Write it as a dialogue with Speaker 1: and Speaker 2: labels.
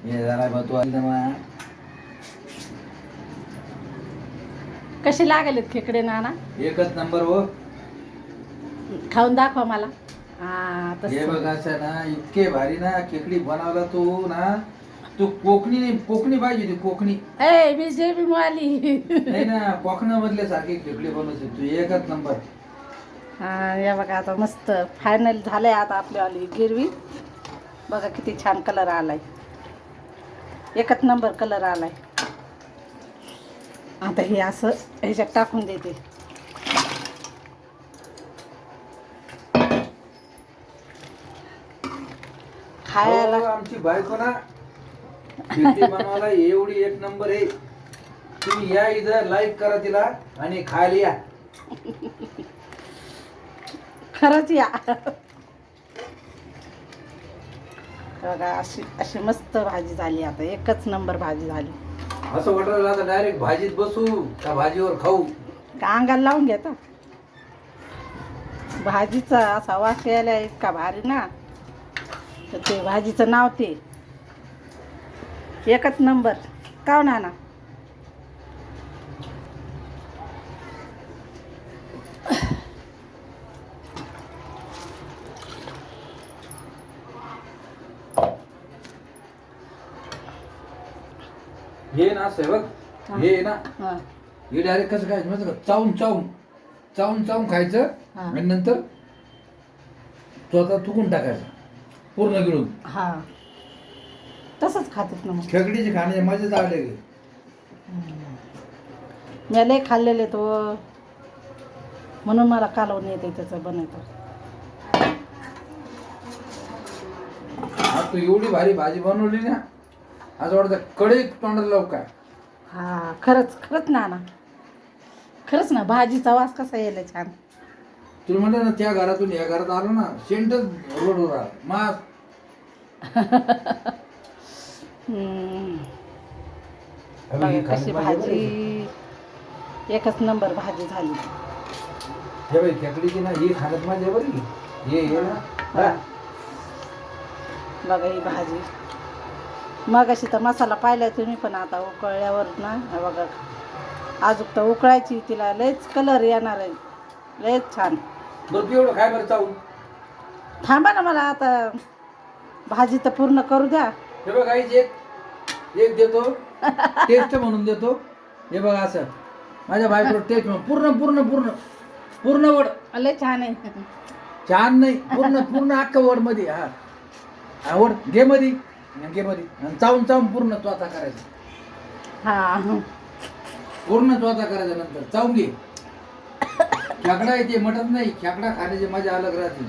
Speaker 1: हे जरा बा तू आली ना
Speaker 2: कशी लागलेत खेकडे नाना?
Speaker 1: एकच नंबर हो.
Speaker 2: खाऊन दाखवा मला.
Speaker 1: हे बघ असं ना इतके भारी ना खेकडी बनवला तू ना. तू कोकणी नाही, कोकणी पाहिजे ती कोकणी.
Speaker 2: ए मी जे बी मिळाली.
Speaker 1: नाही ना कोकणा मधले सारखी खेकडी बनवते तू एकच नंबर.
Speaker 2: या बघा आता मस्त फायनल झालंय आता आपली गिरवी. बघा किती छान कलर आलाय, एकच नंबर कलर आलाय. आता हे असं ह्याच्यात टाकून देते. खायला
Speaker 1: आमची बायको ना खेकडी बनवायला एवढी एक नंबर आहे. तुम्ही या इथं लाईक करा तिला आणि खायला या.
Speaker 2: खरंच या. बघा अशी अशी मस्त भाजी झाली, आता एकच नंबर भाजी झाली.
Speaker 1: असं वाटलं आता डायरेक्ट भाजीत बसू का भाजीवर खाऊ.
Speaker 2: का अंगाला लावून घेता भाजीचा असा वास यायला इतका भारी ना. तर ते भाजीचं नाव ते एकच नंबर. का ना ना
Speaker 1: हे ना असं बघ. हे ना
Speaker 2: हां
Speaker 1: हे डायरेक्ट कसं खायचं माहिती का? चावून चावून चावून चावून खायचं
Speaker 2: हा.
Speaker 1: आणि नंतर तो आता तुकून टाकायचं पूर्ण गिळून.
Speaker 2: हां तसंच खातात ना मग.
Speaker 1: खेकडीची खाण्याची मजाच आले.
Speaker 2: मी लय खाल्लेले तो, म्हणून मला कालवून येते त्याचं बनवतं.
Speaker 1: आज तू एवढी भारी भाजी बनवली ना असं वाटतं कडे तोंडात लावू काय.
Speaker 2: हा खरंच खरंच ना ना खरंच ना. भाजीचा वास कसा यायला छान.
Speaker 1: तुला म्हणलं ना त्या घरातून या घरात आलो ना सेंटच रोडवर आला मास.
Speaker 2: बघा कशी भाजी एकच नंबर भाजी झाली.
Speaker 1: हे बाई खेकडीची ना ही खाण्यात माझ्या बरी. हे ना
Speaker 2: हा. बघा ही भाजी मग अशी तर मसाला पाहिलाय तुम्ही, पण आता उकळल्यावर ना हे बघा अजून तर उकळायची, तिला लयच कलर येणार आहे, लयच छान.
Speaker 1: बरं तू एवढं काय बरं चावून.
Speaker 2: थांबा ना मला आता भाजी तर पूर्ण करू द्या.
Speaker 1: हे बघ आईच एक एक देतो टेस्ट म्हणून देतो. हे बघ असं माझ्या बायकोला टेस्ट म्हणून पूर्ण पूर्ण पूर्ण पूर्ण वड.
Speaker 2: लय छान आहे.
Speaker 1: छान नाही पूर्ण पूर्ण अख्खं वड मध्ये. हा वड घे मध्ये घे मध्ये आणि चावून चावून पूर्ण चोथा करायचा.
Speaker 2: हा
Speaker 1: पूर्ण चोथा करायचा नंतर चावून घे. खेकडा येते मटत नाही. खेकडा खाण्याची मजा अलग राहते.